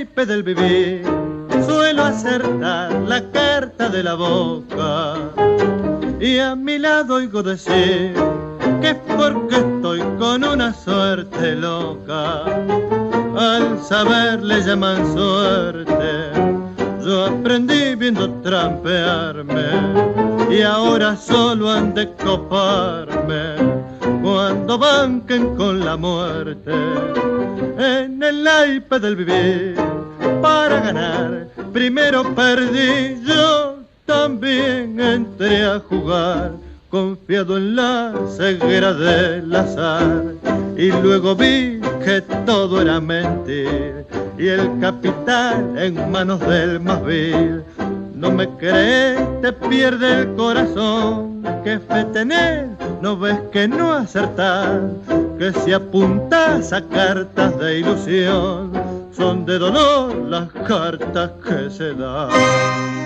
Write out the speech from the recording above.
naipe del vivir suelo acertar la carta de la boca y a mi lado oigo decir que es porque estoy con una suerte loca. Al saber le llaman suerte, yo aprendí viendo trampearme y ahora solo han de coparme cuando banquen con la muerte. En el naipe del vivir para ganar primero perdí, yo también entré a jugar confiado en la ceguera del azar y luego vi que todo era mentir y el capital en manos del más vil. No me crees, te pierde el corazón, que fe tenés, no ves que no acertás, que si apuntas a cartas de ilusión, son de dolor las cartas que se dan.